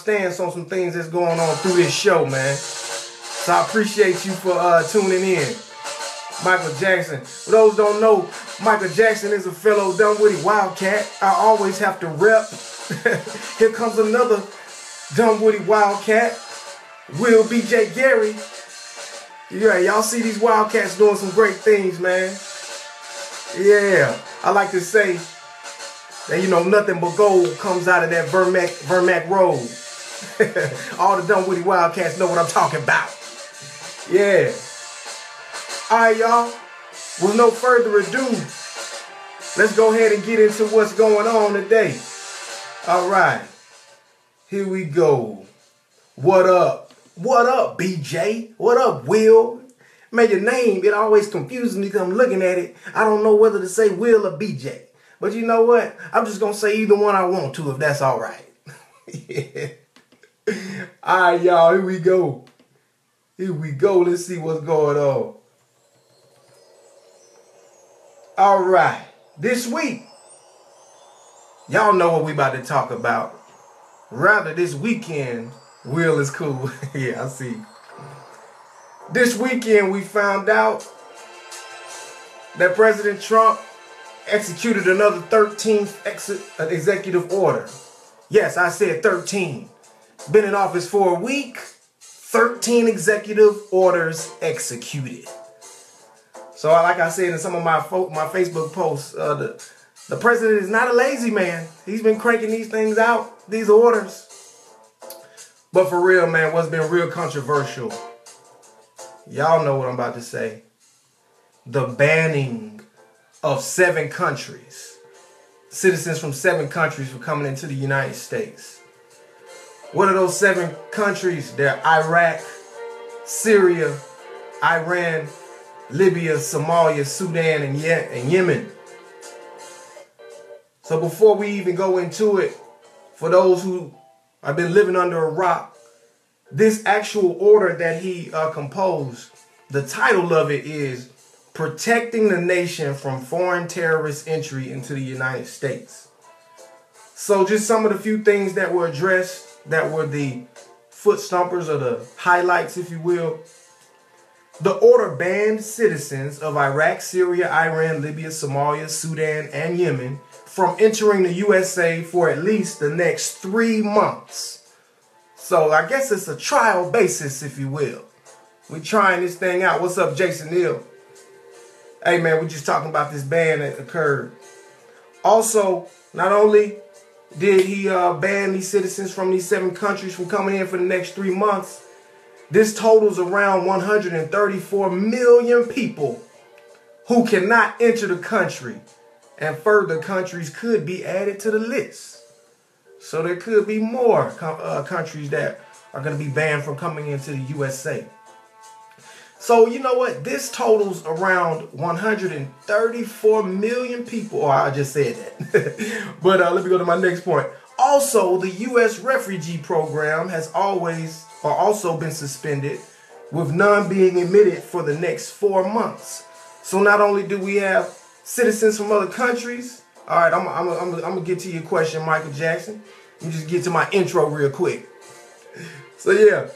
stance on some things that's going on through this show, man. So I appreciate you for tuning in. Michael Jackson. For those who don't know, Michael Jackson is a fellow Dunwoody Wildcat. I always have to rep. Here comes another Dunwoody Wildcat. Will BJ Gary. Yeah, y'all see these Wildcats doing some great things, man. Yeah, I like to say that, you know, nothing but gold comes out of that Vermac Road. All the Dunwoody Wildcats know what I'm talking about. Yeah. All right, y'all. With no further ado, let's go ahead and get into what's going on today. All right. Here we go. What up? What up, BJ? What up, Will? Man, your name, it always confuses me because I'm looking at it. I don't know whether to say Will or BJ. But you know what? I'm just going to say either one I want to, if that's all right. Yeah. All right, y'all. Here we go. Here we go. Let's see what's going on. All right. This week, y'all know what we about to talk about. Rather, this weekend, Will is cool. Yeah, I see. This weekend, we found out that President Trump executed another 13th executive order. Yes, I said 13. Been in office for a week. 13 executive orders executed. So like I said in some of my Facebook posts, the president is not a lazy man. He's been cranking these things out, these orders. But for real, man, what's been real controversial, y'all know what I'm about to say. The banning of 7 countries, citizens from 7 countries from coming into the United States. What are those 7 countries? They're Iraq, Syria, Iran, Libya, Somalia, Sudan, and Yemen. So before we even go into it, for those who have been living under a rock, this actual order that he composed, the title of it is Protecting the Nation from Foreign Terrorist Entry into the United States. So just some of the few things that were addressed, that were the foot stompers or the highlights, if you will. The order banned citizens of Iraq, Syria, Iran, Libya, Somalia, Sudan, and Yemen from entering the USA for at least the next 3 months. So I guess it's a trial basis, if you will. We're trying this thing out. What's up, Jason Hill? Hey, man, we're just talking about this ban that occurred. Also, not only did he ban these citizens from these 7 countries from coming in for the next 3 months, this totals around 134 million people who cannot enter the country, and further countries could be added to the list. So there could be more countries that are going to be banned from coming into the USA. So you know what? This totals around 134 million people. Oh, I just said that. But let me go to my next point. Also, the U.S. refugee program has also been suspended, with none being admitted for the next 4 months. So not only do we have citizens from other countries. All right, I'm gonna get to your question, Michael Jackson. Let me just get to my intro real quick. So yeah,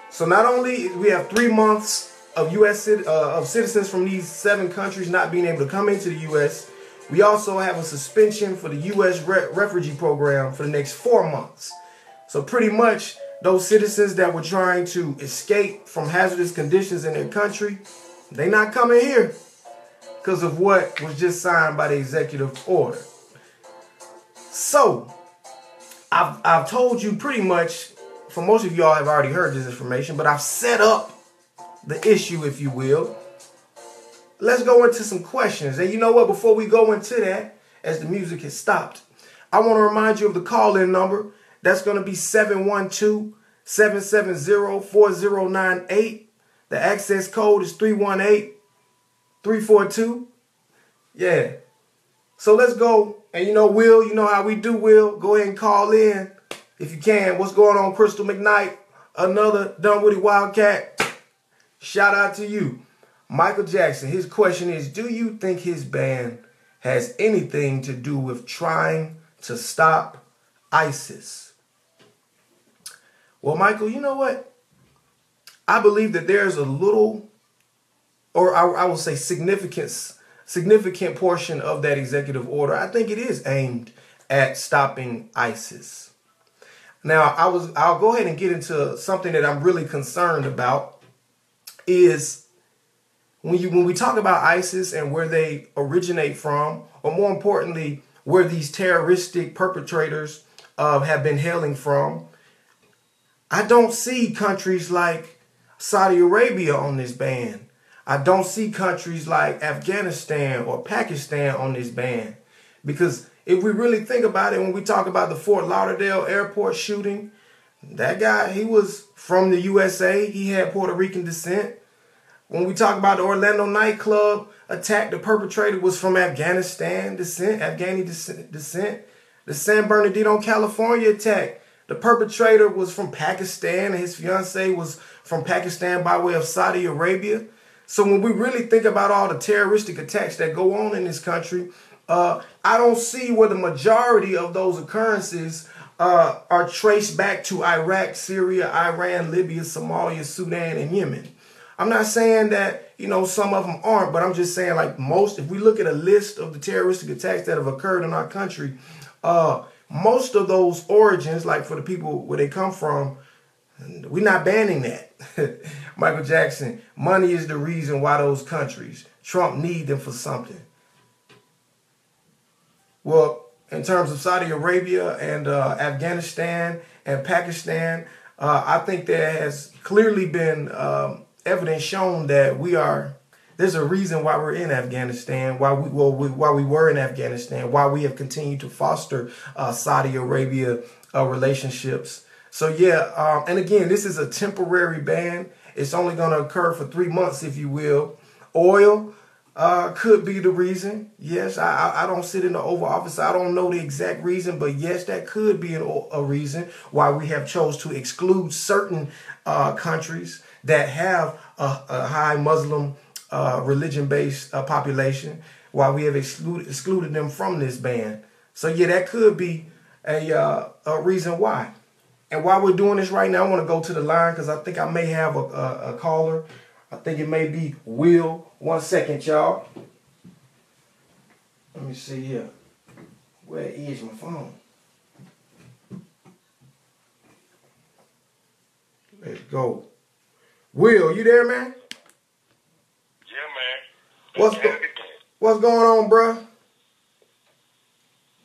so not only we have 3 months of of citizens from these 7 countries not being able to come into the U.S., we also have a suspension for the U.S. refugee program for the next 4 months. So pretty much those citizens that were trying to escape from hazardous conditions in their country, they not coming here because of what was just signed by the executive order. So I've told you pretty much, for most of y'all have already heard this information, but I've set up the issue, if you will. Let's go into some questions. And you know what? Before we go into that, as the music has stopped, I want to remind you of the call-in number. That's going to be 712-770-4098. The access code is 318-342. Yeah. So let's go. And you know, Will, you know how we do, Will. Go ahead and call in if you can. What's going on, Crystal McKnight? Another Dunwoody Wildcat. Shout out to you. Michael Jackson, his question is, do you think his ban has anything to do with trying to stop ISIS. Well, Michael, you know what? I believe that there's a little, or I will say significant portion of that executive order. I think it is aimed at stopping ISIS. Now, I'll go ahead and get into something that I'm really concerned about is when we talk about ISIS and where they originate from, or more importantly, where these terroristic perpetrators have been hailing from, I don't see countries like Saudi Arabia on this ban. I don't see countries like Afghanistan or Pakistan on this ban. Because if we really think about it, when we talk about the Fort Lauderdale airport shooting, that guy, he was from the USA. He had Puerto Rican descent. When we talk about the Orlando nightclub attack, the perpetrator was from Afghanistan Afghani descent. The San Bernardino, California attack, the perpetrator was from Pakistan and his fiance was from Pakistan by way of Saudi Arabia. So when we really think about all the terroristic attacks that go on in this country, I don't see where the majority of those occurrences are traced back to Iraq, Syria, Iran, Libya, Somalia, Sudan, and Yemen. I'm not saying that, some of them aren't, but I'm just saying like most, if we look at a list of the terroristic attacks that have occurred in our country, most of those origins, like for the people where they come from, we're not banning that. Michael Jackson, money is the reason why those countries, Trump need them for something. Well, in terms of Saudi Arabia and Afghanistan and Pakistan, I think there has clearly been evidence shown that there's a reason why we're in Afghanistan, why we were in Afghanistan, why we have continued to foster Saudi Arabia relationships. So yeah, and again, this is a temporary ban. It's only going to occur for 3 months, if you will. Oil could be the reason. Yes, I don't sit in the Oval Office. I don't know the exact reason, but yes, that could be a reason why we have chose to exclude certain countries that have a high Muslim religion-based population, why we have excluded them from this ban. So yeah, that could be a reason why. And while we're doing this right now, I want to go to the line because I think I may have a caller. I think it may be Will. 1 second, y'all. Let me see here. Where is my phone? Let's go. Will, you there, man? Yeah, man. What's going on, bruh?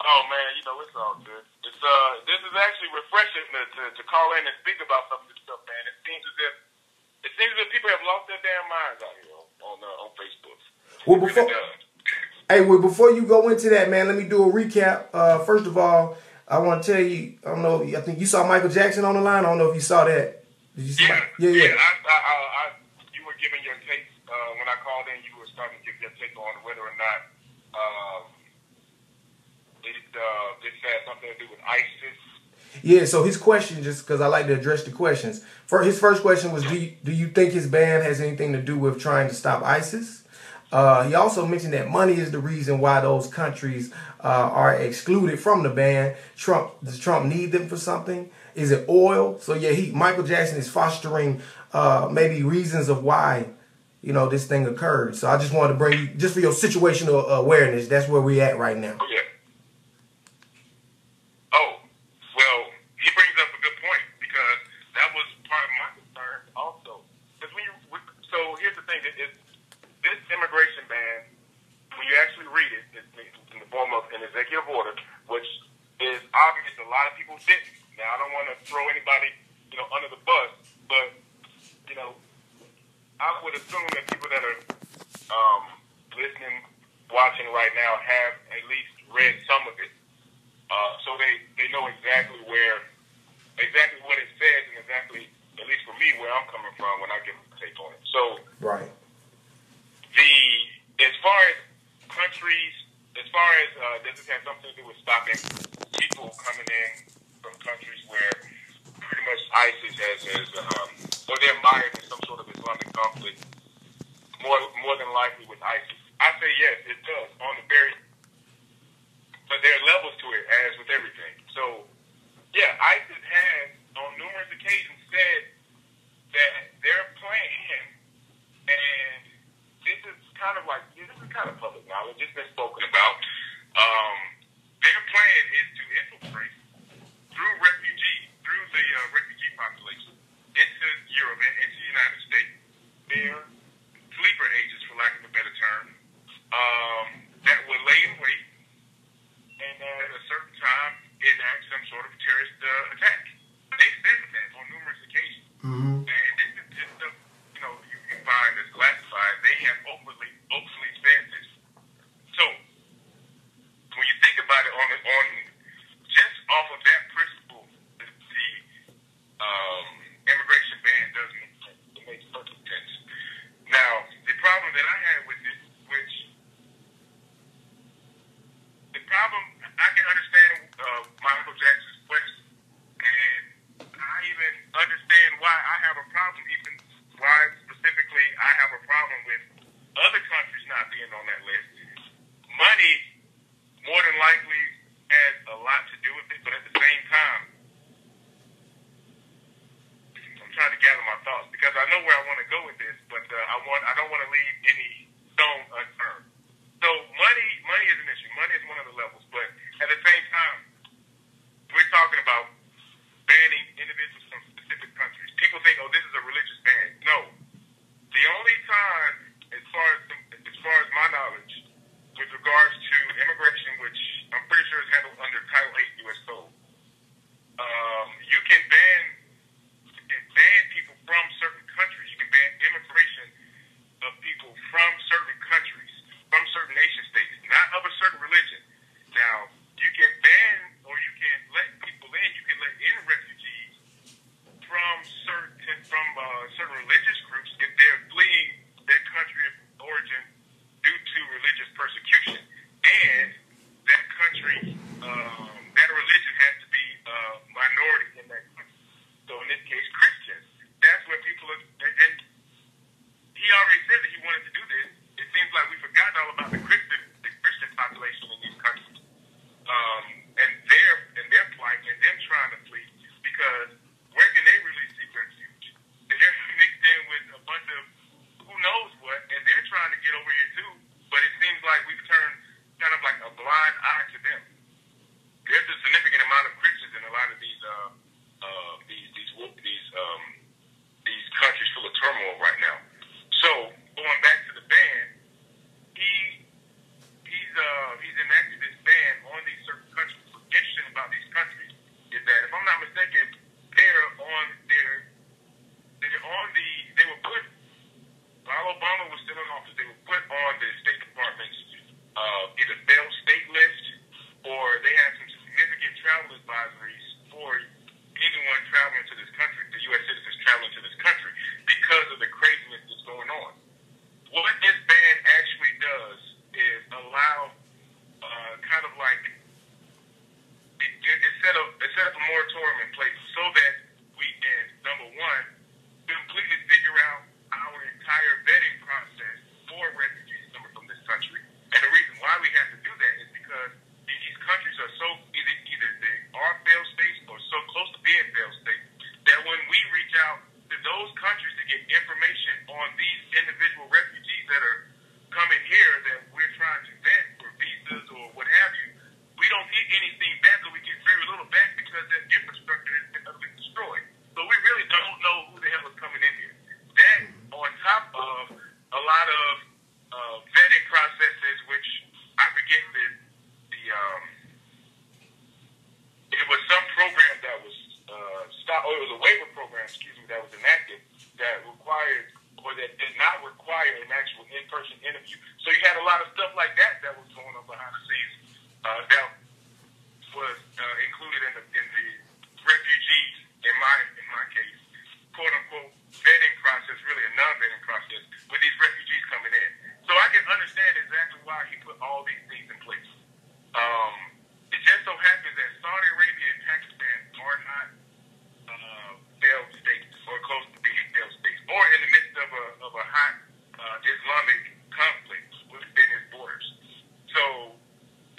Oh, man, it's all good. This is actually refreshing to call in and speak about some of this stuff, man. It seems as if people have lost their damn minds out here on Facebook. Well, before you go into that, man, let me do a recap. First of all, I want to tell you, I think you saw Michael Jackson on the line. I don't know if you saw that. Did you see? Yeah. You were giving your take when I called in. You were starting to give your take on whether or not this has something to do with ISIS. Yeah, so his question, just because I like to address the questions. His first question was, do you think his ban has anything to do with trying to stop ISIS? He also mentioned that money is the reason why those countries are excluded from the ban. Does Trump need them for something? Is it oil? So yeah, Michael Jackson is fostering maybe reasons of why this thing occurred. So I just wanted to bring you, just for your situational awareness, that's where we're at right now. Yeah. Oh, well, he brings up a good point because that was part of my concern also. Because so here's the thing: this immigration ban, when you actually read it, it's in the form of an executive order, which is obvious a lot of people didn't. Now, I don't want to throw anybody, under the bus, but I would assume that people that are listening, watching right now have at least read some of it. So they know exactly what it says and exactly, at least for me, where I'm coming from when I give a take on it. So, right. As far as countries, does this have something to do with stopping people coming in from countries where pretty much ISIS has or they're mired in some sort of Islamic conflict, more than likely with ISIS? I say yes, it does. But there are levels to it, as with everything. So Mm-hmm. And this is just stuff, you can find as classified. They have openly said this. So when you think about it on just off of that principle, the immigration ban does make sense. It makes perfect sense. Now, the problem that I had with it, I can understand Michael Jackson's question, and I even understand why I have a problem, even why specifically I have a problem with other countries not being on that list. Money more than likely has a lot to do with it, but at the same time, I'm trying to gather my thoughts because I know where I want to go with this, but I don't want to leave any stone unturned. So money is an issue. Money is one of the levels, but at the same time, we're talking about banning individuals from specific countries. People think, oh, this is a religious ban. No. The only time, as far as my knowledge, with regards to immigration, which I'm pretty sure is handled under Title 8 U.S. Code, you can ban people from certain countries. You can ban immigration of people from certain countries, from certain nation states, not of a certain religion. Now, you can ban or you can let people in. You can let in refugees from certain religious groups if they're fleeing their country of origin due to religious persecution, and that country, that religion has to be a minority in that country. So in this case, Christians. That's where people are, and he already said that he wanted to do this. It seems like we've forgotten all about the Christian population in these countries, and their plight and them trying to flee, because where can they really seek refuge? They're mixed in with a bunch of who knows what, and they're trying to get over here too. But it seems like we've turned kind of like a blind eye to them. There's a significant amount of Christians in a lot of these countries full of turmoil right now. So going back to the ban, he's enacted this ban on these certain countries. What's interesting about these countries is that, if I'm not mistaken, they were put, while Obama was still in office, they were put on the State Department's either failed state list, or they had some significant travel advisories for anyone traveling to this country, the U.S. citizens traveling to this country, because of the craziness that's going on. What this ban actually does is allow kind of like it set up a moratorium in place so that we can, number one, completely figure out our entire vetting process for refugees coming from this country. And the reason why we have to do that is because these countries are so either they are failed states or so close to being failed states that when we reach out to those countries to get information on these individual refugees that are coming here that we're trying to vet for visas or what have you, we don't get anything back, or we get very little back because that infrastructure has been utterly destroyed. So we really don't know who the hell is coming in here. That, on top of a lot of vetting processes, which I forget it was some program that was it was a waiver program, that was enacted that required, or that did not require, an actual in-person interview. So you had a lot of stuff like that was going on behind the scenes that was included in the refugees, in my case, quote unquote vetting process, really a non-vetting process, with these refugees coming in. So I can understand exactly why he put all these things in place. It just so happens that Saudi Arabia and Pakistan are not failed states, or close to being failed states, or in the midst of a hot Islamic conflict within its borders. So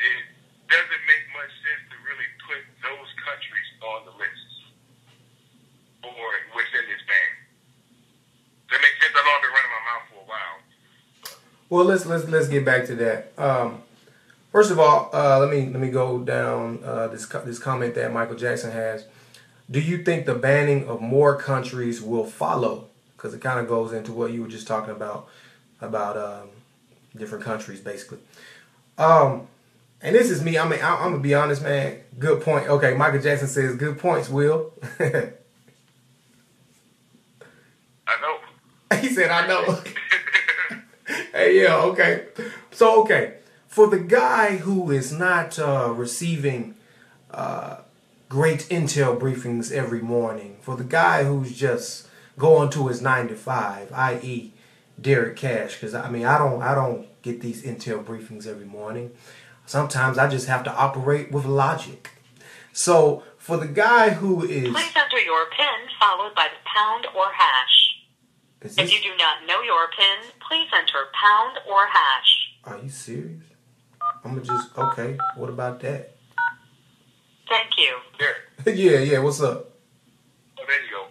it doesn't make much sense to really put those countries on the list or within this ban. Does that make sense? I know I've been running my mouth for a while. Well, let's get back to that. First of all, let me go down this comment that Michael Jackson has. Do you think the banning of more countries will follow? Because it kind of goes into what you were just talking about different countries, basically. And this is me. I'm gonna be honest, man. Good point. Okay, Michael Jackson says good points, Will. He said, I know. Hey, yeah, okay. So, okay. For the guy who is not receiving great intel briefings every morning, for the guy who's just going to his 9 to 5, i.e., Derrick Cash, because I mean I don't get these intel briefings every morning. Sometimes I just have to operate with logic. So for the guy who is, please enter your PIN followed by the pound or hash. If you do not know your PIN, please enter pound or hash. Are you serious? I'm gonna just okay. What about that? Thank you. Yeah. What's up? Oh, there you go.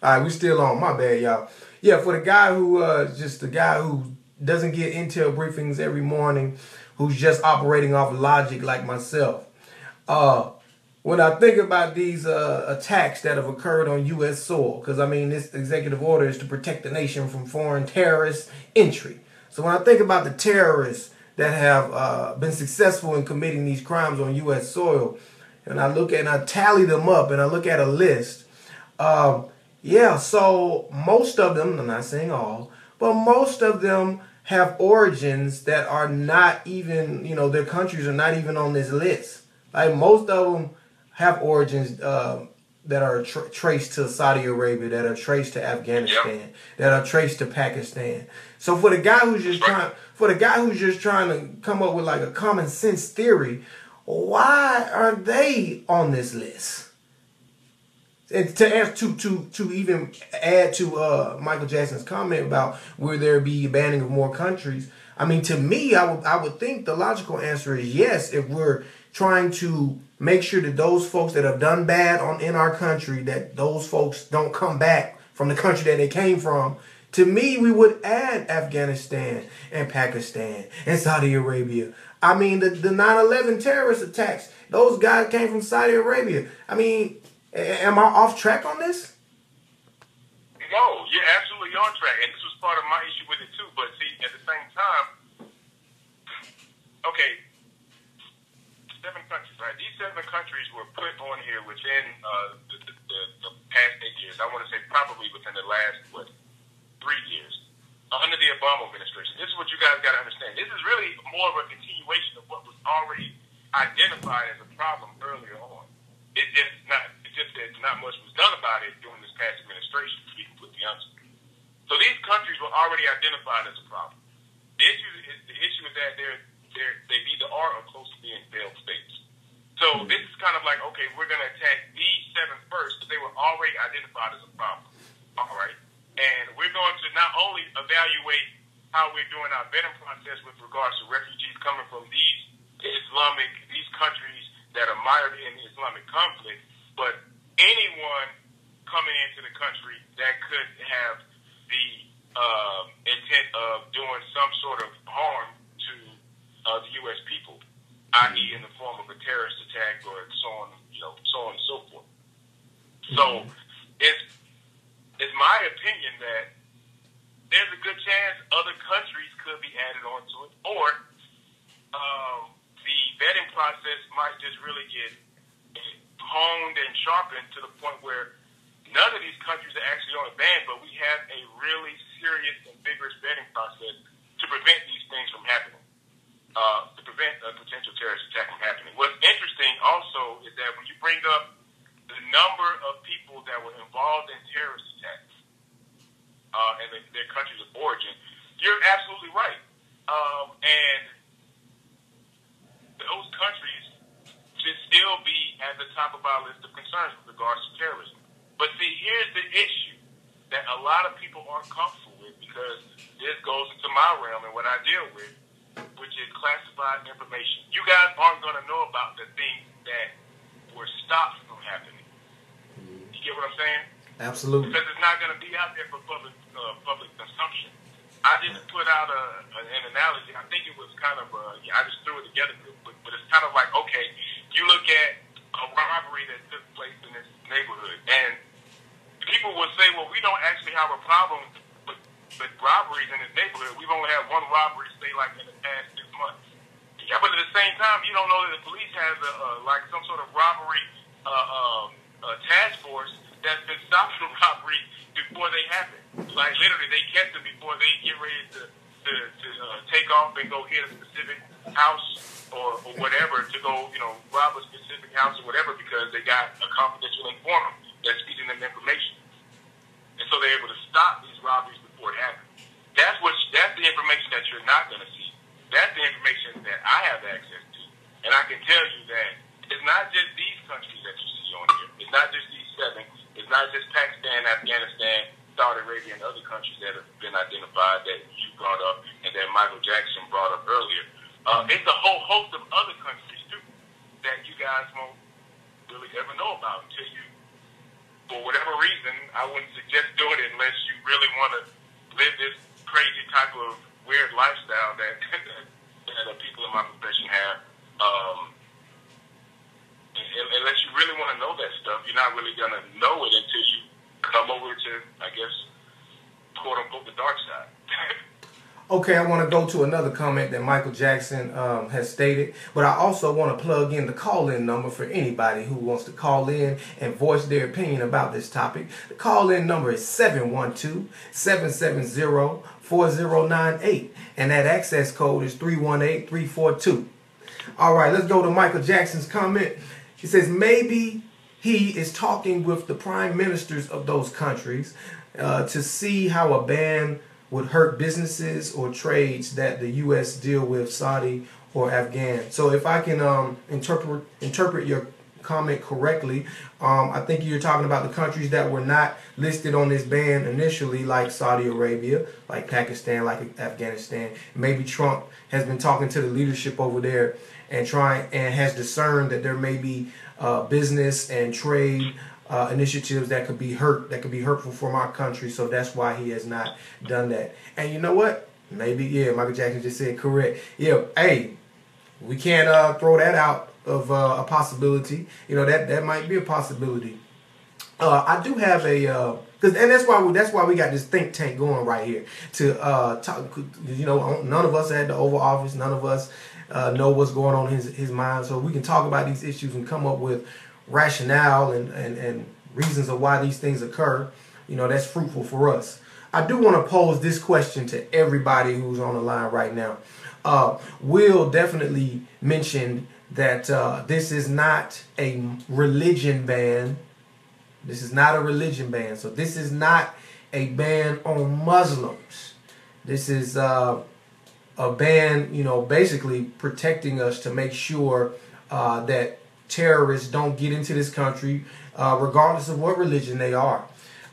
All right, we still on. My bad, y'all. Yeah, for the guy who just the guy who doesn't get intel briefings every morning, who's just operating off logic like myself. When I think about these attacks that have occurred on U.S. soil, because I mean this executive order is to protect the nation from foreign terrorist entry. So when I think about the terrorists that have been successful in committing these crimes on U.S. soil, and I look and I tally them up and I look at a list. Yeah, so most of them, I'm not saying all, but most of them have origins that are not even, their countries are not even on this list. Like most of them have origins that are traced to Saudi Arabia, that are traced to Afghanistan, that are traced to Pakistan. So for the guy who's just trying to come up with like a common sense theory, why are they on this list? And to even add to Michael Jackson's comment about will there be banning of more countries, I mean, to me, I would think the logical answer is yes. If we're trying to make sure that those folks that have done bad in our country, that those folks don't come back from the country that they came from, to me, we would add Afghanistan and Pakistan and Saudi Arabia. I mean, the 9/11 terrorist attacks, those guys came from Saudi Arabia. I mean, am I off track on this? No, you're absolutely on track. And this was part of my issue with it too. But see, at the same time, okay, 7 countries, right? These 7 countries were put on here within the past 8 years. I want to say probably within the last, 3 years, under the Obama administration. This is what you guys got to understand. This is really more of a continuation of what was already identified as a problem earlier on. It's just that not much was done about it during this past administration, to be completely honest with you. So these countries were already identified as a problem. The issue is that they either are or close to being failed states. So this is kind of like, okay, we're going to attack these 7 first, but they were already identified as a problem. All right. And we're going to not only evaluate how we're doing our vetting process with regards to refugees coming from these countries that are mired in the Islamic conflict, but anyone coming into the country that could have the intent of doing some sort of harm to the U.S. people, i.e. in the form of a terrorist attack or so on and so forth. So it's my opinion that there's a good chance other countries could be added onto it, or the vetting process might just really get honed and sharpened to the point where none of these countries are actually on a ban, but we have a really serious and vigorous vetting process to prevent these things from happening, to prevent a potential terrorist attack from happening. What's interesting also is that when you bring up the number of people that were involved in terrorist attacks and their countries of origin, you're absolutely right. And those countries should still be at the top of our list of concerns with regards to terrorism. But see, here's the issue that a lot of people aren't comfortable with, because this goes into my realm and what I deal with, which is classified information. You guys aren't going to know about the things that were stopped from happening. You get what I'm saying? Absolutely. Because it's not going to be out there for public consumption. I just put out an analogy. I think it was kind of, I just threw it together real quick, but it's kind of like, okay, you look at a robbery that took place in this neighborhood, and people will say, well, we don't actually have a problem with robberies in this neighborhood. We've only had one robbery, say, like in the past 6 months. Yeah, but at the same time, you don't know that the police has like some sort of robbery task force that's been stopping the robbery before they happen. like literally, they catch them before they get ready to take off and go hit a specific house or whatever, to go, rob a specific house or whatever, because they got a confidential informant that's feeding them information. And so they're able to stop these robberies before it happens. That's the information that you're not going to see. That's the information that I have access to. And I can tell you that it's not just these countries that you see on here. It's not just these 7. It's not just Pakistan, Afghanistan, Saudi Arabia, and other countries that have been identified that you brought up and that Michael Jackson brought up earlier. It's a whole host of other countries, too, that you guys won't really ever know about until you, for whatever reason, I wouldn't suggest doing it unless you really want to live this crazy type of weird lifestyle that people in my profession have. Unless you really want to know that stuff, you're not really going to know it until you come over to, I guess, quote unquote, the dark side. Okay, I want to go to another comment that Michael Jackson has stated, but I also want to plug in the call-in number for anybody who wants to call in and voice their opinion about this topic. The call-in number is 712-770-4098, and that access code is 318342. All right, let's go to Michael Jackson's comment. He says maybe he is talking with the prime ministers of those countries to see how a ban would hurt businesses or trades that the U.S. deal with Saudi or Afghan. So if I can interpret your comment correctly, I think you're talking about the countries that were not listed on this ban initially, like Saudi Arabia, like Pakistan, like Afghanistan. Maybe Trump has been talking to the leadership over there and has discerned that there may be business and trade initiatives that could be hurtful for my country, so that's why he has not done that. And you know what? Maybe, yeah, Michael Jackson just said correct. Yeah, hey, we can't throw that out of a possibility. That might be a possibility. I do have and that's why we got this think tank going right here to talk. None of us at the Oval Office, none of us know what's going on in his mind, so we can talk about these issues and come up with rationale and reasons of why these things occur. That's fruitful for us. I do want to pose this question to everybody who's on the line right now. Will definitely mentioned that this is not a religion ban. This is not a religion ban. So this is not a ban on Muslims. This is a ban, basically protecting us to make sure that terrorists don't get into this country, regardless of what religion they are.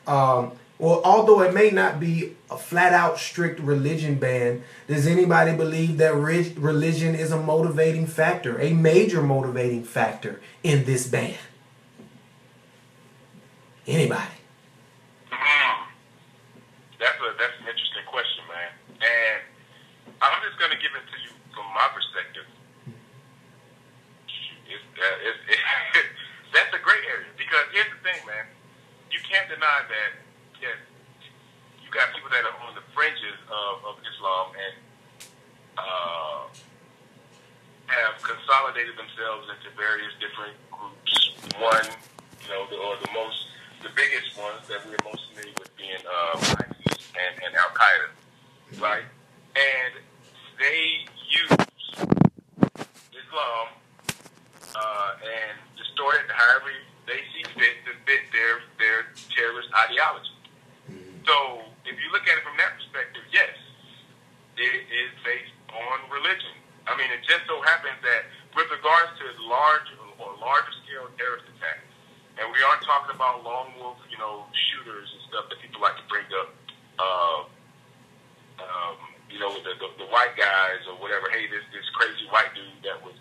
Well, although it may not be a flat-out strict religion ban, does anybody believe that religion is a motivating factor, a major motivating factor in this ban? Anybody? That's an interesting question, man. And I'm just going to give it to you from my perspective. That's a great area, because here's the thing, man. You can't deny that, yes, you got people that are on the fringes of Islam and have consolidated themselves into various different groups. One, the biggest ones that we're most familiar with being ISIS and Al Qaeda, right? And they use Islam and distort it however they see fit to fit their terrorist ideology. So if you look at it from that perspective, yes, it is based on religion. I mean, it just so happens that with regards to larger scale terrorist attacks, and we aren't talking about lone wolf, shooters and stuff that people like to bring up, the white guys or whatever. Hey, this crazy white dude that was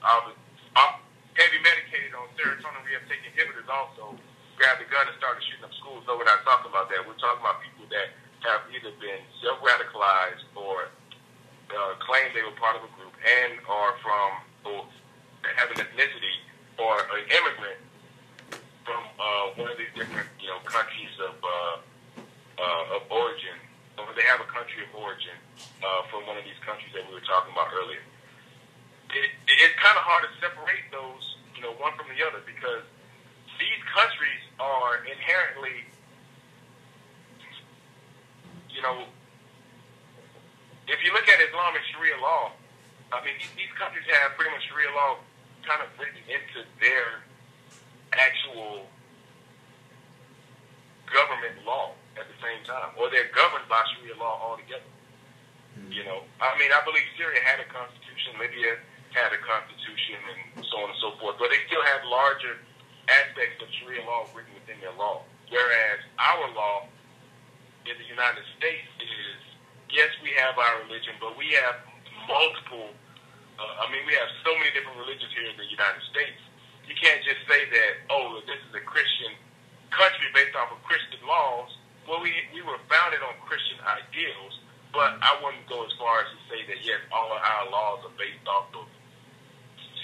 heavy medicated on serotonin reuptake inhibitors also grabbed a gun and started shooting up schools. No, we're not talking about that. We're talking about people that have either been self-radicalized or claim they were part of a group and are or have an ethnicity or an immigrant from one of these different countries of origin, or they have a country of origin from one of these countries that we were talking about earlier. It's kind of hard to separate those, one from the other, because these countries are inherently, know, if you look at Islam and Sharia law, I mean, these countries have pretty much Sharia law kind of written into their actual government law at the same time, or they're governed by Sharia law altogether. You know, I mean, I believe Syria had a constitution, Libya had a constitution, and so on and so forth, but they still have larger aspects of Sharia law written within their law. Whereas our law in the United States is, yes, we have our religion, but we have multiple, we have so many different religions here in the United States. You can't just say that, oh, this is a Christian country based off of Christian laws. Well, we were founded on Christian ideals, but I wouldn't go as far as to say that, yes, all of our laws are based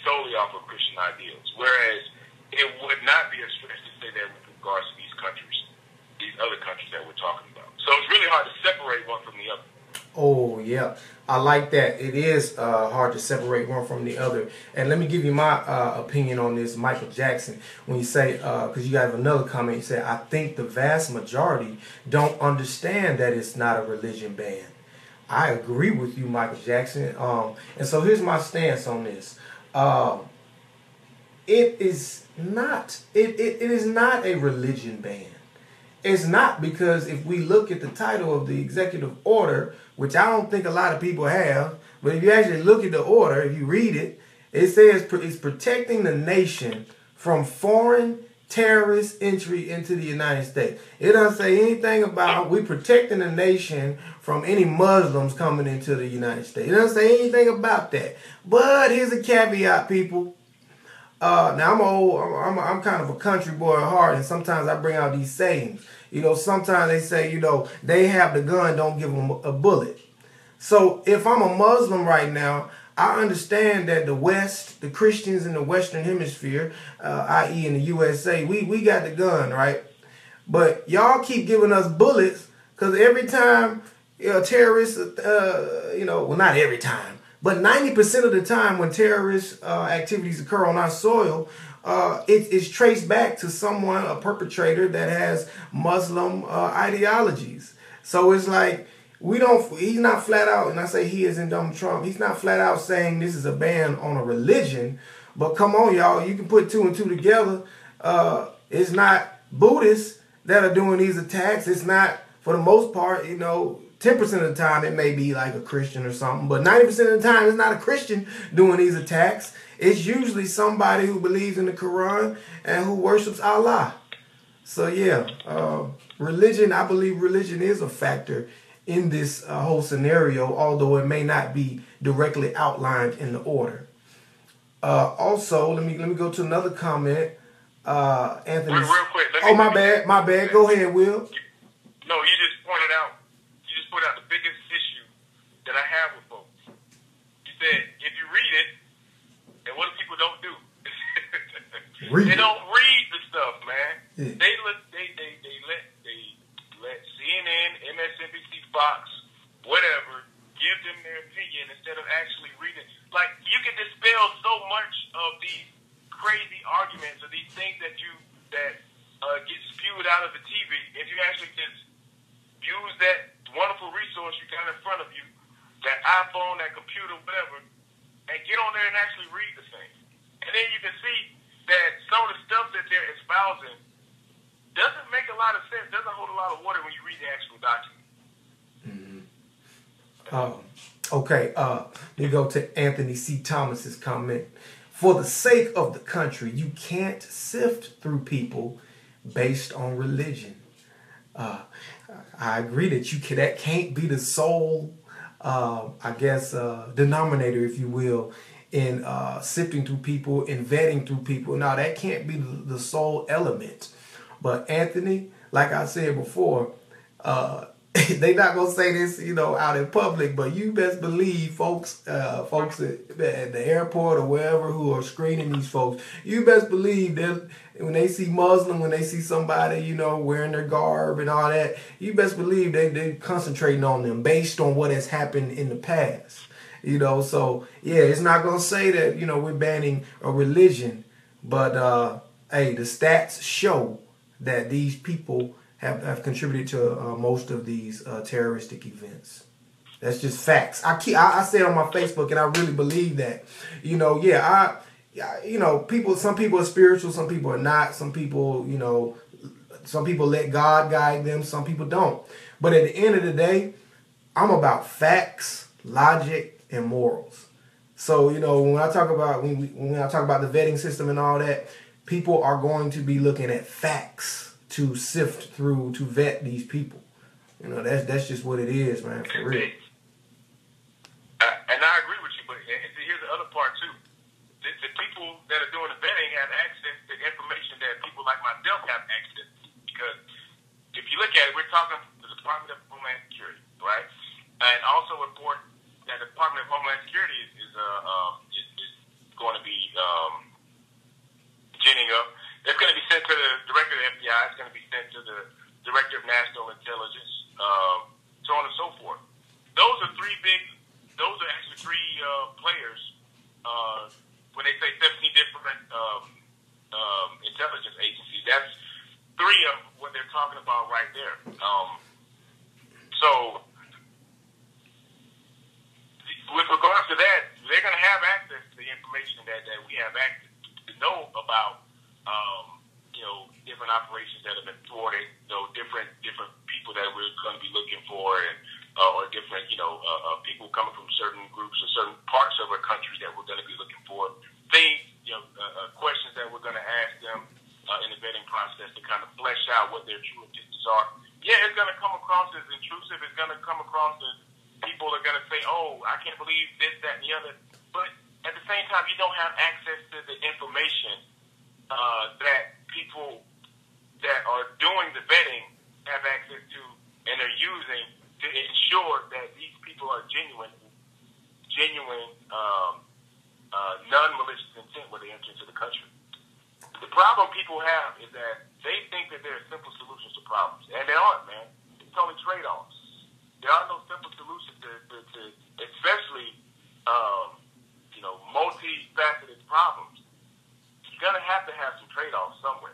solely off of Christian ideals. Whereas it would not be a stretch to say that with regards to these countries, these other countries that we're talking about. So it's really hard to separate one from the other. Oh, yeah. I like that. It is hard to separate one from the other. And let me give you my opinion on this, Michael Jackson. When you say, because you have another comment, you say, I think the vast majority don't understand that it's not a religion ban. I agree with you, Michael Jackson. And so here's my stance on this. It is not a religion ban. It's not, because if we look at the title of the executive order, which I don't think a lot of people have, but if you actually look at the order, if you read it, it says it's protecting the nation from foreign terrorist entry into the United States. It doesn't say anything about we protecting the nation from any Muslims coming into the United States. It doesn't say anything about that. But here's a caveat, people. Now I'm kind of a country boy at heart, and sometimes I bring out these sayings. You know, sometimes they say, you know, they have the gun, don't give them a bullet. So if I'm a Muslim right now, I understand that the West, the Christians in the Western Hemisphere, i.e. in the USA, we got the gun, right? But y'all keep giving us bullets, because every time terrorists, well, not every time, but 90% of the time when terrorist activities occur on our soil, it's traced back to someone, a perpetrator that has Muslim ideologies. So it's like, he's not flat out, and I say he is in Donald Trump, he's not flat out saying this is a ban on a religion, but come on, y'all, you can put two and two together. It's not Buddhists that are doing these attacks. It's not, for the most part, 10% of the time it may be like a Christian or something, but 90% of the time it's not a Christian doing these attacks. It's usually somebody who believes in the Quran and who worships Allah. So yeah, religion, I believe religion is a factor in this whole scenario, although it may not be directly outlined in the order. Also, let me go to another comment. Anthony. Real quick. My bad. Go ahead, Will. No, you just pointed out the biggest issue that I have with folks. You said if you read it, and what people don't do, they don't read the stuff, man. Yeah. They let CNN, MSNBC, Fox, whatever, give them their opinion instead of actually reading. Like, you can dispel so much of these crazy arguments or these things that get spewed out of the TV if you actually just use that wonderful resource you got in front of you, that iPhone, that computer, whatever, and get on there and actually read the thing. And then you can see that some of the stuff that they're espousing doesn't make a lot of sense, doesn't hold a lot of water when you read the actual document. Okay, let me go to Anthony C. Thomas's comment. For the sake of the country, you can't sift through people based on religion. I agree that can't be the sole, denominator, if you will, in sifting through people, in vetting through people. Now, that can't be the sole element. But Anthony, like I said before, they not gonna say this, out in public, but you best believe folks at the airport or wherever who are screening these folks, you best believe that when they see Muslim, when they see somebody, wearing their garb and all that, you best believe they concentrating on them based on what has happened in the past. So yeah, it's not gonna say that, we're banning a religion, but hey, the stats show that these people have contributed to most of these terroristic events. That's just facts. I say it on my Facebook, and I really believe that. You know, people. Some people are spiritual, some people are not. Some people, some people let God guide them. Some people don't. But at the end of the day, I'm about facts, logic, and morals. So, when I talk about when I talk about the vetting system and all that, people are going to be looking at facts to sift through, to vet these people. That's just what it is, man, for real. And I agree with you, but here's the other part too. The people that are doing the vetting have access to information that people like myself have access to. Because if you look at it, we're talking the Department of Homeland Security, right? And also important that the Department of Homeland Security is going to be ginning up. It's going to be sent to the director of the FBI. It's going to be sent to the director of national intelligence, so on and so forth. Those are actually three players. When they say 17 different intelligence agencies, that's three of what they're talking about right there. So with regards to that, they're going to have access to the information that we have access to know about. Different operations that have been thwarted, different people that we're going to be looking for, and or different, people coming from certain groups or certain parts of our country that we're going to be looking for. Things, questions that we're going to ask them in the vetting process to kind of flesh out what their true intentions are. Yeah, it's going to come across as intrusive. It's going to come across as people are going to say, "Oh, I can't believe this, that, and the other." But at the same time, you don't have access to the information that people that are doing the vetting have access to and are using to ensure that these people are genuine, non-malicious intent when they enter into the country. The problem people have is that they think that there are simple solutions to problems, and there aren't, man. It's only trade-offs. There are no simple solutions to especially, multifaceted problems. You're gonna have to have some trade-offs somewhere.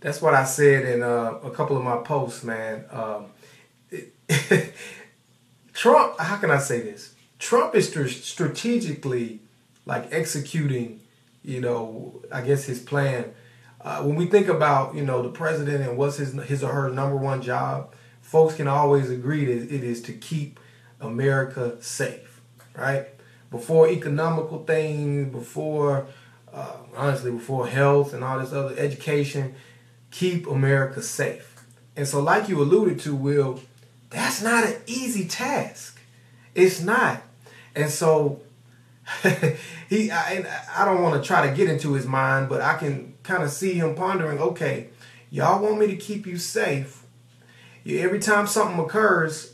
That's what I said in a couple of my posts, man. Trump, how can I say this? Trump is strategically executing, I guess his plan. When we think about, the president and what's his or her number one job, folks can always agree that it is to keep America safe, right? Before economical things, before health and all this other education, keep America safe. And so like you alluded to, Will, that's not an easy task. It's not. And so I don't want to try to get into his mind, but I can kind of see him pondering, okay, y'all want me to keep you safe. Every time something occurs,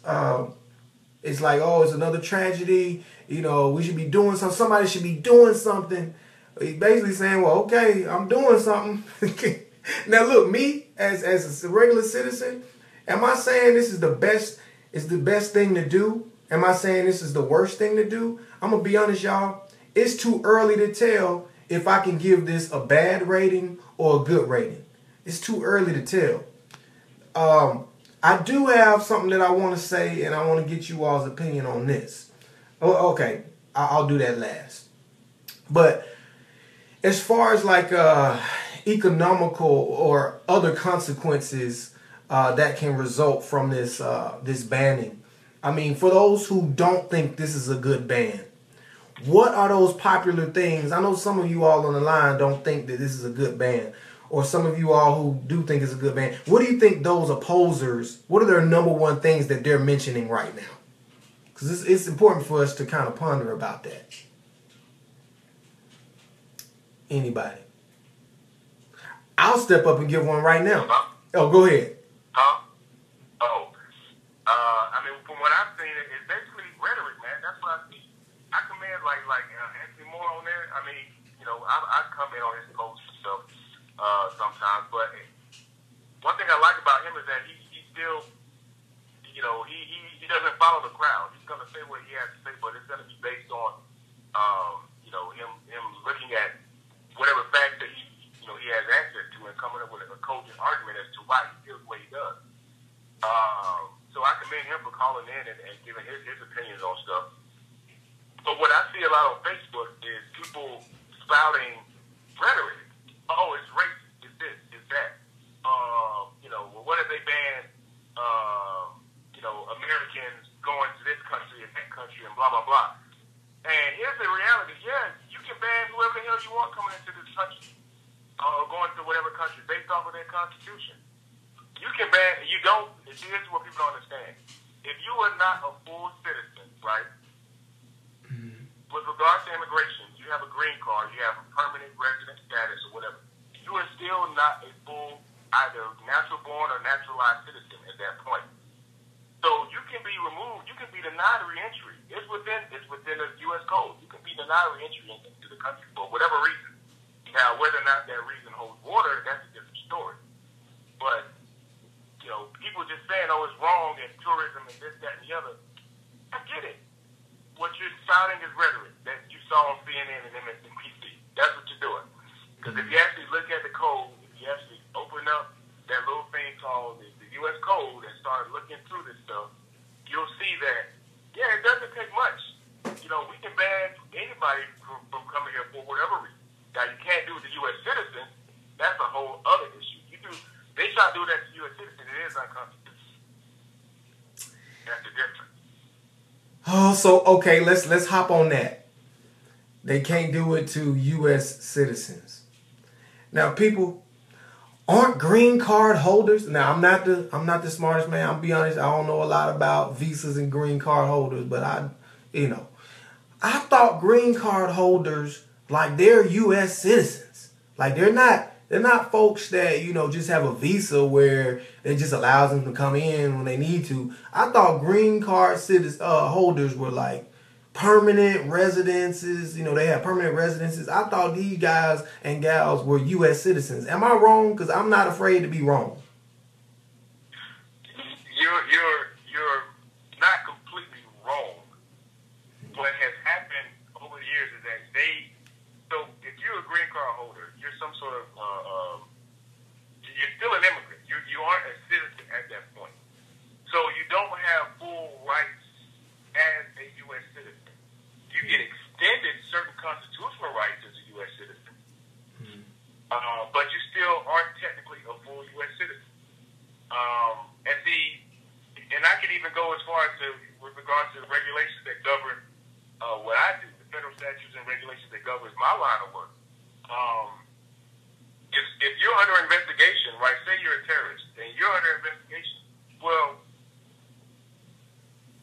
it's like, oh, it's another tragedy. We should be doing something. Somebody should be doing something. He's basically saying, well, okay, I'm doing something. Now, look, me as a regular citizen, am I saying this is the best thing to do? Am I saying this is the worst thing to do? I'm going to be honest, y'all. It's too early to tell if I can give this a bad rating or a good rating. It's too early to tell. I do have something that I want to say, and I want to get you all's opinion on this. Oh, okay, I'll do that last. But as far as economical or other consequences that can result from this banning, I mean, for those who don't think this is a good ban, what are those popular things? I know some of you all on the line don't think that this is a good ban, or some of you all who do think it's a good ban. What do you think those opposers, what are their number one things that they're mentioning right now? Because it's important for us to kind of ponder about that. Anybody? I'll step up and give one right now. Oh, go ahead. From what I've seen, it's basically rhetoric, man. That's what I see. I commend Anthony Moore on there. I mean, I comment on his posts and stuff sometimes, but one thing I like about him is that he still, he doesn't follow the crowd. He's going to say what he has to say, but it's going to be based on, him looking at whatever facts that he has access to and coming up with a cogent argument as to why he feels the way he does. So I commend him for calling in and giving his opinions on stuff. But what I see a lot on Facebook is people spouting rhetoric. Oh, it's racist. It's this. It's that. Well, what if they ban, Americans going to this country and that country and blah, blah, blah. And here's the reality. Yeah, you can ban whoever the hell you want coming into this country or going to whatever country based off of their constitution. You can ban, you don't, see, this is what people don't understand. If you are not a full citizen, right, with regards to immigration, you have a green card, you have a permanent resident status or whatever, you are still not a full either natural born or naturalized citizen at that point. So you can be removed, you can be denied re-entry. It's within the U.S. code. You can be denied re-entry into the country for whatever reason. Now, whether or not that reason holds water, that's a different story. But, people just saying, oh, it's wrong and tourism and this, that, and the other. I get it. What you're spouting is rhetoric that you saw on CNN and MSNBC. That's what you're doing. Because if you actually look at the code, if you actually open up that little thing called the U.S. code and start looking through this stuff, you'll see that, yeah, it doesn't take much. We can ban anybody from coming here for whatever reason. Now, you can't do it to U.S. citizens. That's a whole other issue. They try to do that to U.S. citizens. It is unconstitutional. That's the difference. Oh, so okay, let's hop on that. They can't do it to U.S. citizens. Now, people aren't green card holders. Now, I'm not the smartest man. I'll be honest. I don't know a lot about visas and green card holders, but I thought green card holders, like, they're U.S. citizens. Like, they're not folks that, just have a visa where it just allows them to come in when they need to. I thought green card holders were like permanent residences. They have permanent residences. I thought these guys and gals were U.S. citizens. Am I wrong? Because I'm not afraid to be wrong. You're not completely wrong. What has happened over the years is that so if you're a green card holder, you're some sort of, you're still an immigrant. You aren't a citizen at that point. So you don't have full rights as a U.S. citizen. You get extended certain constitutional rights as a U.S. citizen. But you still aren't technically a full U.S. citizen. And I can even go as far as with regards to the regulations that govern what I do, the federal statutes and regulations that governs my line of work. If you're under investigation, right, say you're a terrorist, and you're under investigation, well,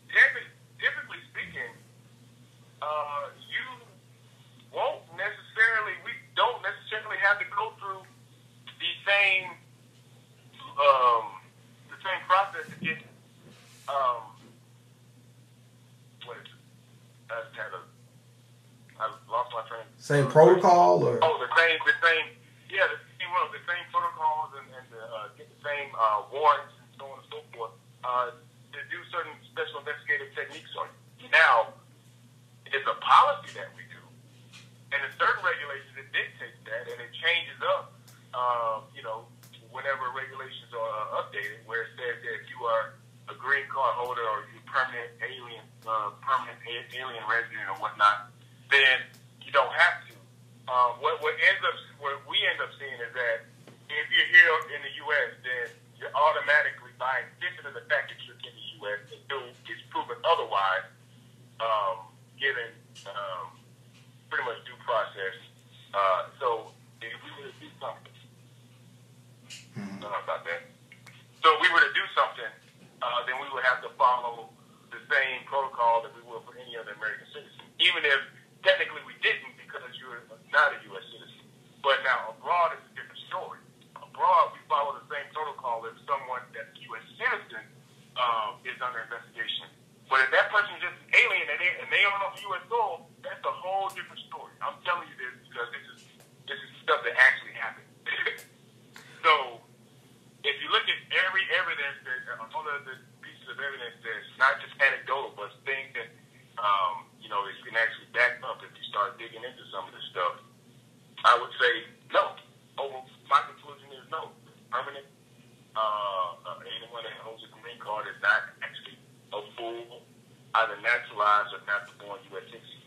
typically speaking, we don't necessarily have to go through the same process to get, what is it? I lost my train. Same protocol, or? Oh, the same protocols and get the same warrants and so on and so forth to do certain special investigative techniques on you. Now, it's a policy that we do, and in certain regulations it dictates that, and it changes up, whenever regulations are updated, where it says that if you are a green card holder or you're permanent alien resident or whatnot, then you don't have to. What we end up seeing is that if you're here in the U.S., then you're automatically, by extension of the fact that you're in the U.S., until it's proven otherwise, given pretty much due process. So if we were to do something, about that. So if we were to do something, then we would have to follow the same protocol that we would for any other American citizen, even if technically we didn't, because you're not a U.S. citizen. But now abroad is a different story. Abroad, we follow the same protocol if someone that's a U.S. citizen is under investigation. But if that person is just an alien and they are on U.S. soil, that's a whole different story. I'm telling you this because this is stuff that actually happened. So if you look at every evidence, all of the pieces of evidence that's not just anecdotal, but things that that you can actually back up if you start digging into some of this stuff, I would say no. My conclusion is no. anyone that holds a green card is not actually a full, either naturalized or natural-born U.S. citizen,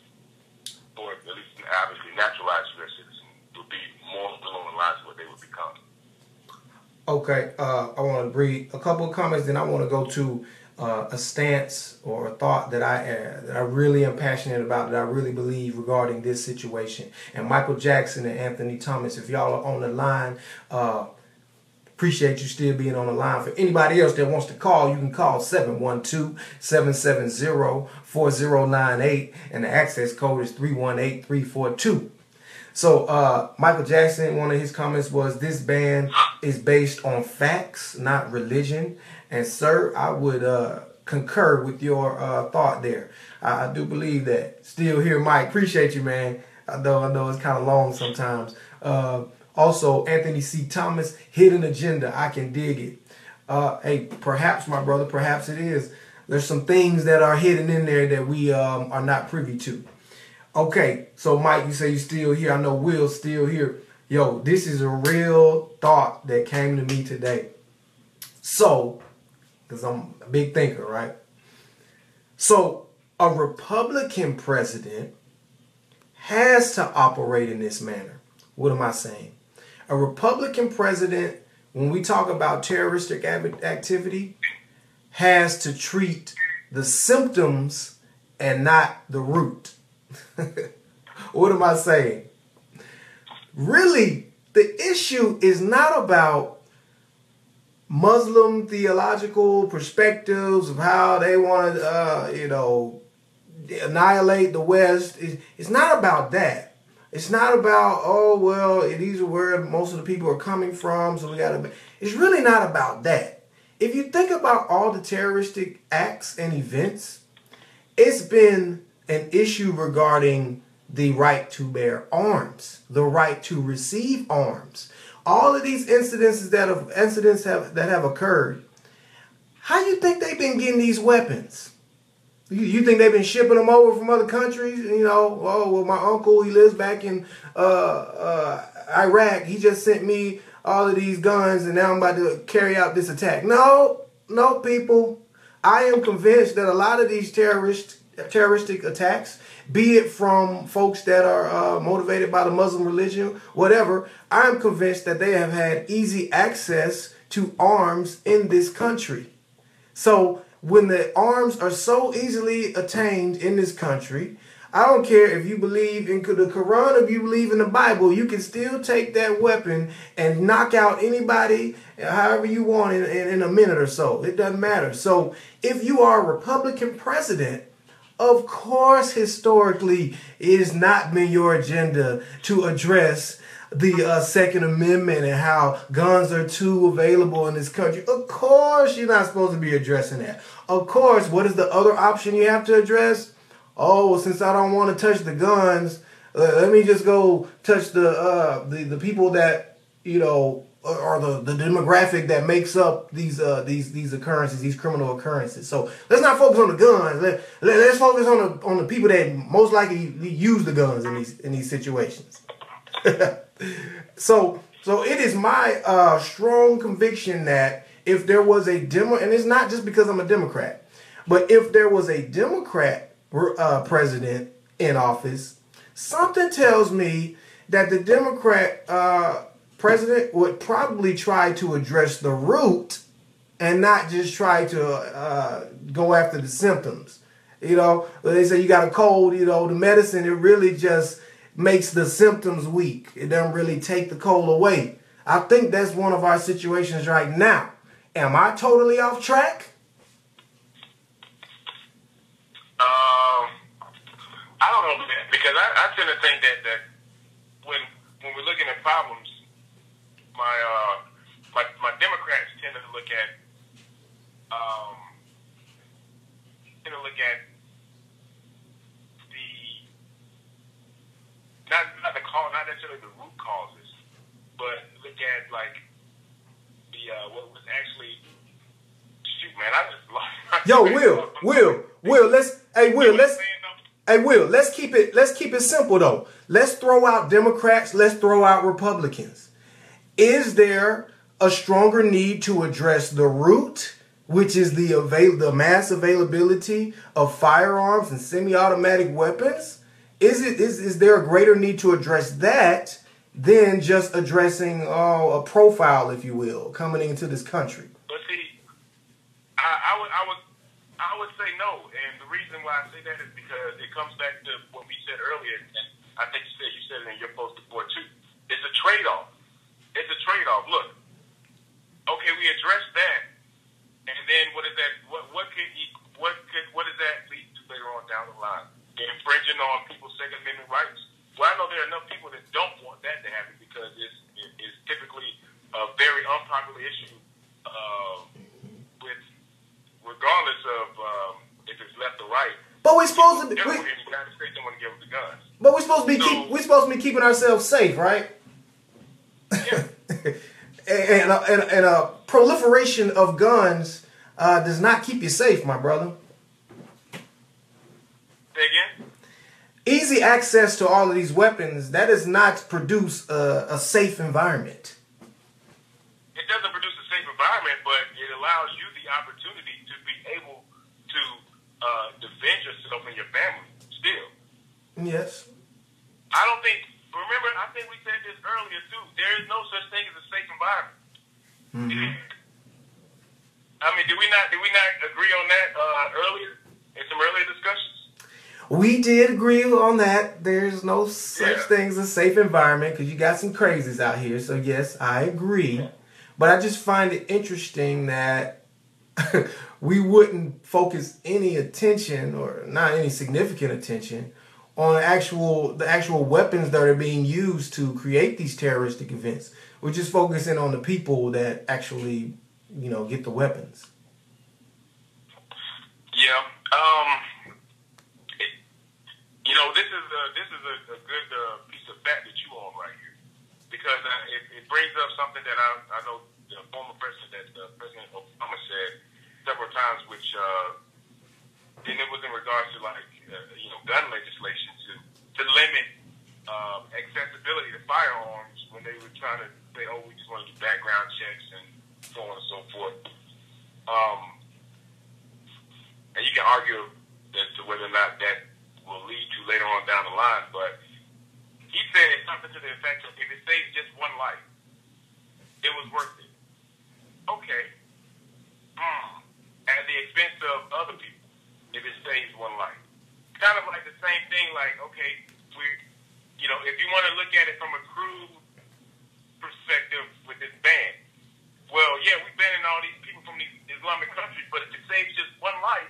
or at least obviously naturalized U.S. citizen would be more along the lines of what they would become. Okay, I want to read a couple of comments, then I want to go to a stance or a thought that I really am passionate about, that I really believe regarding this situation. And Michael Jackson and Anthony Thomas, if y'all are on the line, appreciate you still being on the line. For anybody else that wants to call, you can call 712-770-4098, and the access code is 318342. So Michael Jackson, one of his comments was, this ban is based on facts, not religion. And sir, I would concur with your thought there. I do believe that. Still here, Mike. Appreciate you, man. I know it's kind of long sometimes. Also, Anthony C. Thomas, hidden agenda. I can dig it. Hey, perhaps, my brother, perhaps it is. There's some things that are hidden in there that we are not privy to. Okay, so Mike, you say you're still here. I know Will's still here. Yo, this is a real thought that came to me today. So, because I'm a big thinker, right? So, a Republican president has to operate in this manner. What am I saying? A Republican president, when we talk about terroristic activity, has to treat the symptoms and not the root. What am I saying? Really, the issue is not about Muslim theological perspectives of how they want to, annihilate the West. It's not about that. It's not about, oh, well, these are where most of the people are coming from, so we got to... It's really not about that. If you think about all the terroristic acts and events, it's been an issue regarding the right to bear arms, the right to receive arms. All of these incidents that have occurred, how do you think they've been getting these weapons? You think they've been shipping them over from other countries? Oh, well, my uncle, he lives back in Iraq. He just sent me all of these guns, and now I'm about to carry out this attack. No, people. I am convinced that a lot of these terroristic attacks, be it from folks that are motivated by the Muslim religion, whatever, I'm convinced that they have had easy access to arms in this country. So when the arms are so easily attained in this country, I don't care if you believe in the Quran, if you believe in the Bible, you can still take that weapon and knock out anybody however you want in a minute or so. It doesn't matter. So if you are a Republican president, of course, historically, it has not been your agenda to address the Second Amendment and how guns are too available in this country. Of course, you're not supposed to be addressing that. Of course, what is the other option you have to address? Oh, well, since I don't want to touch the guns, let me just go touch the people that, or the demographic that makes up these occurrences, these criminal occurrences. So let's not focus on the guns. Let's focus on the people that most likely use the guns in these situations. So it is my strong conviction that if there was a and it's not just because I'm a Democrat, but if there was a Democrat president in office, something tells me that the Democrat president would probably try to address the root and not just try to go after the symptoms. They say you got a cold, the medicine, it really just makes the symptoms weak. It doesn't really take the cold away. I think that's one of our situations right now. Am I totally off track? I don't know, because I tend to think that when we're looking at problems, my Democrats tend to look at the not necessarily the root causes, but look at like the what was actually man, I just lost. Yo, Will, let's keep it simple though. Let's throw out Democrats, let's throw out Republicans. Is there a stronger need to address the root, which is the mass availability of firearms and semi-automatic weapons? Is there a greater need to address that than just addressing a profile, if you will, coming into this country? But see, I would say no, and the reason why I say that is because it comes back to what we said earlier, and I think you said it in your post before too. It's a trade-off. It's a trade-off. Look, okay, we addressed that, and then what is that? What does that lead to later on down the line? Infringing on people's Second Amendment rights. Well, I know there are enough people that don't want that to happen because it's typically a very unpopular issue, with regardless of if it's left or right. But we're supposed to be. In the United States don't want to give up the guns. But we're supposed to be keeping ourselves safe, right? Yeah. and a proliferation of guns does not keep you safe, my brother. Say again? Easy access to all of these weapons, that does not produce a safe environment. It doesn't produce a safe environment, but it allows you the opportunity to be able to defend yourself and your family still. Yes. Remember, I think we said this earlier too, there is no such thing as a safe environment. Mm-hmm. I mean, did we not agree on that earlier in some earlier discussions? We did agree on that. There's no such thing as a safe environment because you got some crazies out here. So yes, I agree. Yeah. But I just find it interesting that we wouldn't focus any attention, or not any significant attention, on the actual weapons that are being used to create these terroristic events. We're just focusing on the people that actually, get the weapons. Yeah. This is a good piece of fact that you own right here, because it brings up something that I know the former president, President Obama, said several times, which and it was in regards to gun legislation to limit accessibility to firearms when they were trying to say, oh, we just want to do background checks and so on and so forth. And you can argue as to whether or not that will lead to later on down the line, but he said something to the effect of, if it saves just one life, it was worth it. Okay. At the expense of other people, if it saves one life. Kind of like the same thing, okay, if you want to look at it from a crude perspective with this ban, well, yeah, we're banning all these people from these Islamic countries, but if it saves just one life,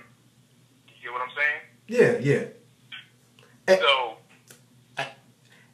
you get what I'm saying? Yeah.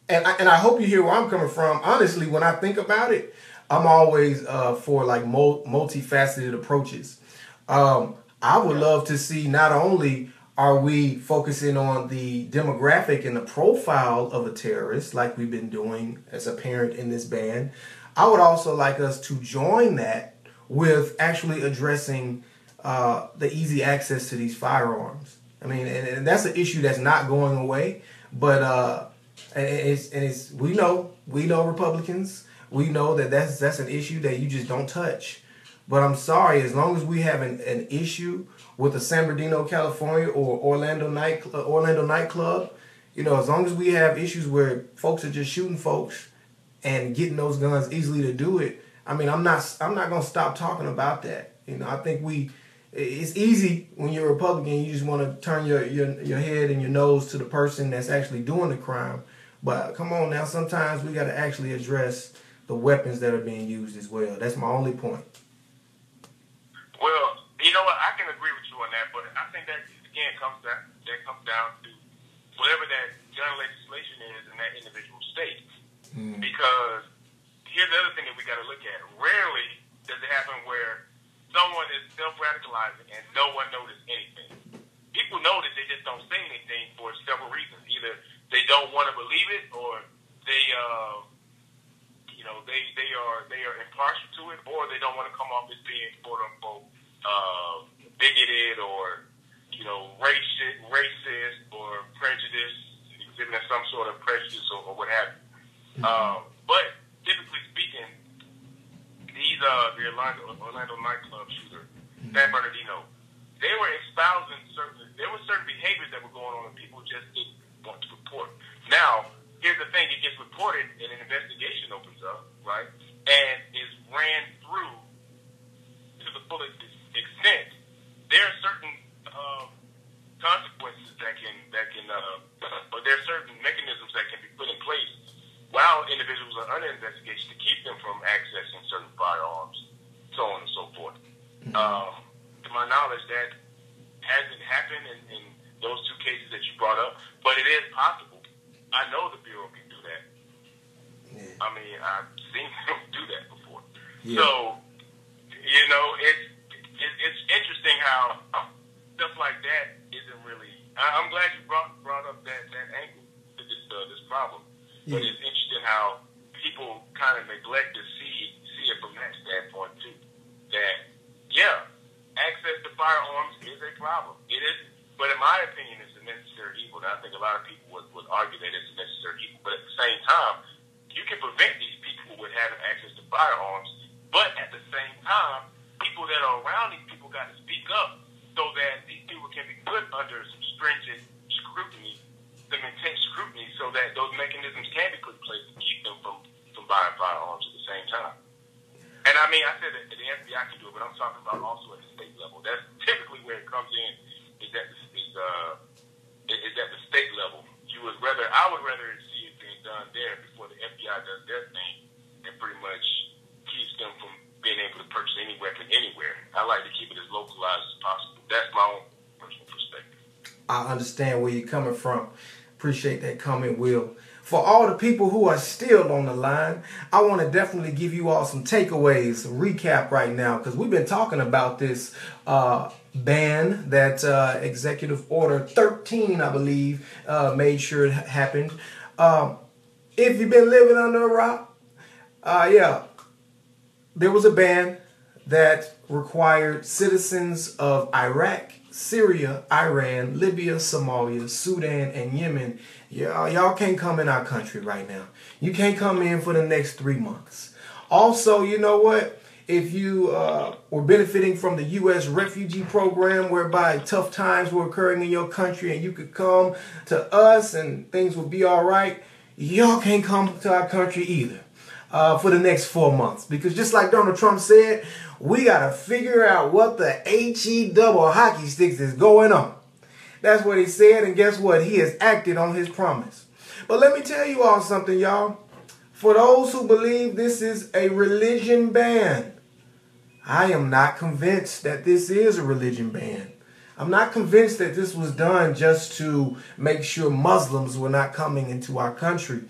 And I hope you hear where I'm coming from. Honestly, when I think about it, I'm always for multifaceted approaches. I would love to see, not only are we focusing on the demographic and the profile of a terrorist like we've been doing as apparent in this ban, I would also like us to join that with actually addressing the easy access to these firearms. I mean, and that's an issue that's not going away, but we know Republicans, we know that's an issue that you just don't touch. But I'm sorry, as long as we have an issue with the San Bernardino, California, or Orlando nightclub, as long as we have issues where folks are just shooting folks and getting those guns easily to do it, I mean, I'm not gonna stop talking about that. I think it's easy when you're a Republican, you just want to turn your head and your nose to the person that's actually doing the crime. But come on now, sometimes we got to actually address the weapons that are being used as well. That's my only point. Well, you know what? I can agree with you on that, but I think that again comes down to whatever that gun legislation is in that individual state. Because here's the other thing that we got to look at. Rarely does it happen where someone is self-radicalizing and no one noticed anything. People notice, they just don't say anything for several reasons. Either they don't want to believe it, or they are impartial to it, or they don't want to come off as being quote unquote bigoted or racist or prejudiced, exhibiting some sort of prejudice or what have you. But typically speaking, these the Orlando nightclub shooter, San Bernardino, they were espousing there were certain behaviors that were going on and people just didn't want to report. Now, here's the thing, it gets reported and an investigation opens up, right, and is ran through to the fullest extent. There are certain consequences or there are certain mechanisms that can be put in place while individuals are under investigation to keep them from accessing certain firearms, so on and so forth. To my knowledge, that hasn't happened in those two cases that you brought up, but it is possible. I know the Bureau can do that. Yeah. I mean, I've seen them do that before. Yeah. So, you know, it's interesting how stuff like that isn't really. I'm glad you brought up that angle to this problem. Yeah. But it's interesting how people kind of neglect to see it from that standpoint too. That access to firearms is a problem. It is, but in my opinion, it's a necessary evil. And I think a lot of people would argue that it's a necessary evil. But at the same time, you can prevent these people with having access to firearms. But at the same time, people that are around these people got to speak up so that these people can be put under some stringent scrutiny, some intense scrutiny, so that those mechanisms can be put in place to keep them from buying firearms at the same time. And I mean, I said that the FBI can do it, but I'm talking about also at the state level. That's typically where it comes in. Is at the state level. I would rather see it being done there before the FBI does their thing and pretty much keeps them from being able to purchase any weapon anywhere. I like to keep it as localized as possible. That's my own personal perspective. I understand where you're coming from. Appreciate that comment, Will. For all the people who are still on the line, I want to definitely give you all some takeaways, some recap right now, because we've been talking about this ban that Executive Order 13, I believe, made sure it happened. If you've been living under a rock, there was a ban that required citizens of Iraq, Syria, Iran, Libya, Somalia, Sudan, and Yemen. Y'all can't come in our country right now. You can't come in for the next 3 months. Also, you know what? If you were benefiting from the U.S. refugee program, whereby tough times were occurring in your country and you could come to us and things would be all right, y'all can't come to our country either for the next 4 months. Because just like Donald Trump said, we got to figure out what the H-E-double hockey sticks is going on. That's what he said, and guess what? He has acted on his promise. But let me tell you all something, y'all. For those who believe this is a religion ban, I am not convinced that this is a religion ban. I'm not convinced that this was done just to make sure Muslims were not coming into our country.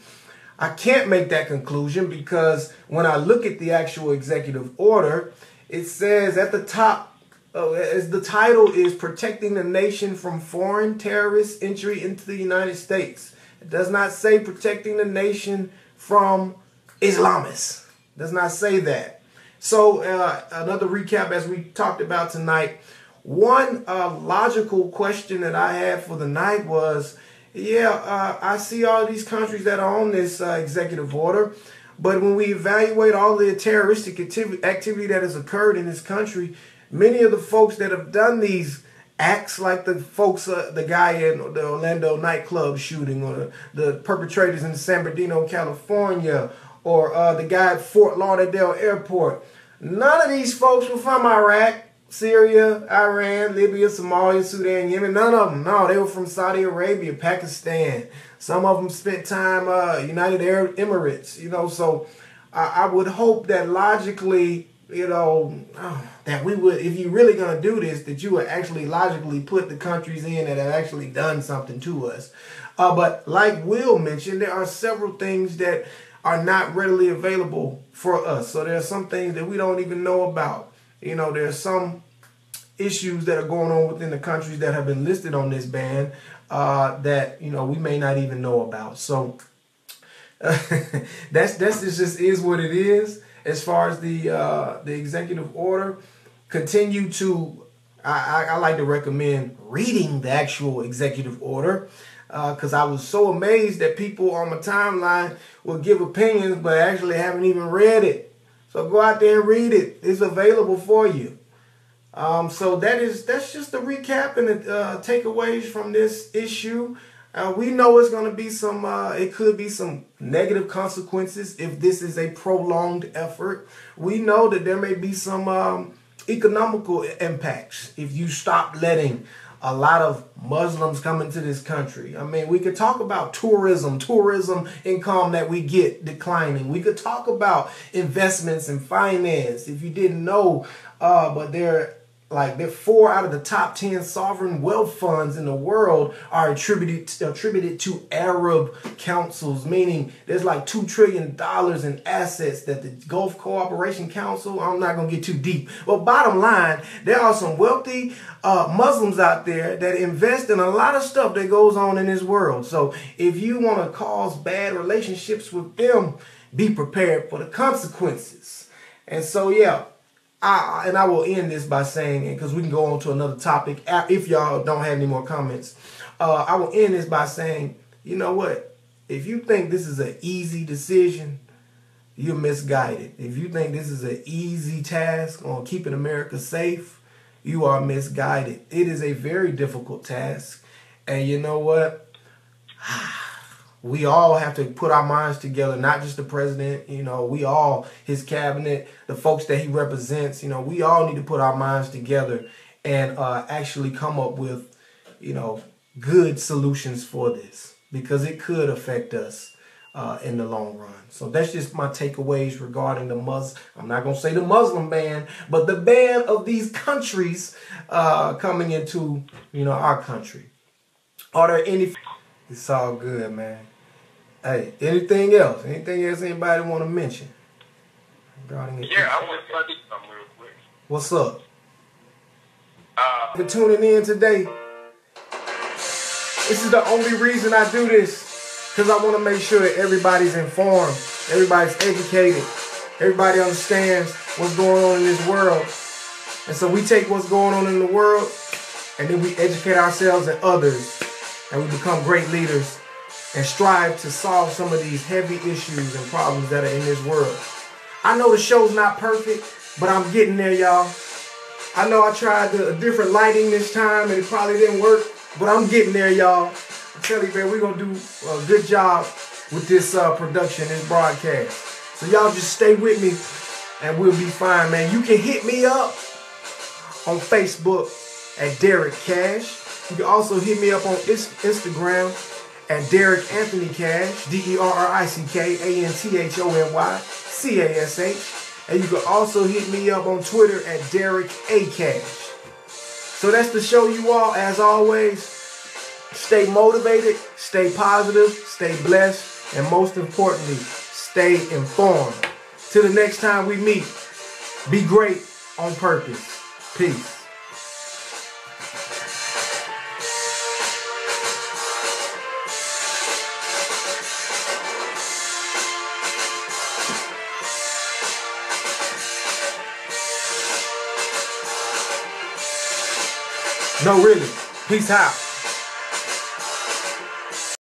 I can't make that conclusion because when I look at the actual executive order, it says at the top, as the title is Protecting the Nation from Foreign Terrorist Entry into the United States. It does not say protecting the nation from Islamists. It does not say that. So another recap as we talked about tonight. One logical question that I had for the night was, I see all these countries that are on this executive order, but when we evaluate all the terroristic activity that has occurred in this country, many of the folks that have done these acts, like the folks, the guy in the Orlando nightclub shooting, or the perpetrators in San Bernardino, California, or the guy at Fort Lauderdale Airport, none of these folks were from Iraq, Syria, Iran, Libya, Somalia, Sudan, Yemen. None of them. No, they were from Saudi Arabia, Pakistan. Some of them spent time United Arab Emirates. So I would hope that logically, that we would, if you're really going to do this, that you would actually logically put the countries in that have actually done something to us. But like Will mentioned, there are several things that are not readily available for us. So there are some things that we don't even know about. There are some issues that are going on within the countries that have been listed on this ban that, we may not even know about. So that's just is what it is. As far as the executive order, continue to, I like to recommend reading the actual executive order, because I was so amazed that people on my timeline will give opinions but actually haven't even read it. So go out there and read it. It's available for you. So that's just a recap and the takeaways from this issue. We know it's going to be some, it could be some negative consequences if this is a prolonged effort. We know that there may be some economical impacts if you stop letting a lot of Muslims come into this country. I mean, we could talk about tourism income that we get declining. We could talk about investments and finance. If you didn't know, but they're 4 out of the top 10 sovereign wealth funds in the world are attributed to Arab councils, meaning there's like $2 trillion in assets that the Gulf Cooperation Council, I'm not going to get too deep. But bottom line, there are some wealthy Muslims out there that invest in a lot of stuff that goes on in this world. So if you want to cause bad relationships with them, be prepared for the consequences. And so, yeah. I will end this by saying, because we can go on to another topic if y'all don't have any more comments. I will end this by saying, you know what? If you think this is an easy decision, you're misguided. If you think this is an easy task on keeping America safe, you are misguided. It is a very difficult task. And you know what? We all have to put our minds together, not just the president, we all, his cabinet, the folks that he represents, we all need to put our minds together and actually come up with, good solutions for this, because it could affect us in the long run. So that's just my takeaways regarding I'm not going to say the Muslim ban, but the ban of these countries coming into, our country. Are there any... It's all good, man. Hey, anything else? Anything else anybody want to mention? Yeah, I want to do something real quick. What's up? For tuning in today. This is the only reason I do this, because I want to make sure that everybody's informed, everybody's educated, everybody understands what's going on in this world. And so we take what's going on in the world, and then we educate ourselves and others, and we become great leaders and strive to solve some of these heavy issues and problems that are in this world. I know the show's not perfect, but I'm getting there, y'all. I know I tried a different lighting this time, and it probably didn't work, but I'm getting there, y'all. I tell you, man, we're going to do a good job with this production, this broadcast. So y'all just stay with me, and we'll be fine, man. You can hit me up on Facebook at Derrick Cash. You can also hit me up on Instagram at Derrick Anthony Cash, DerrickAnthonyCash. And you can also hit me up on Twitter at Derrick A. Cash. So that's the show, you all. As always, stay motivated, stay positive, stay blessed, and most importantly, stay informed. Till the next time we meet, be great on purpose. Peace. No, really. Peace out.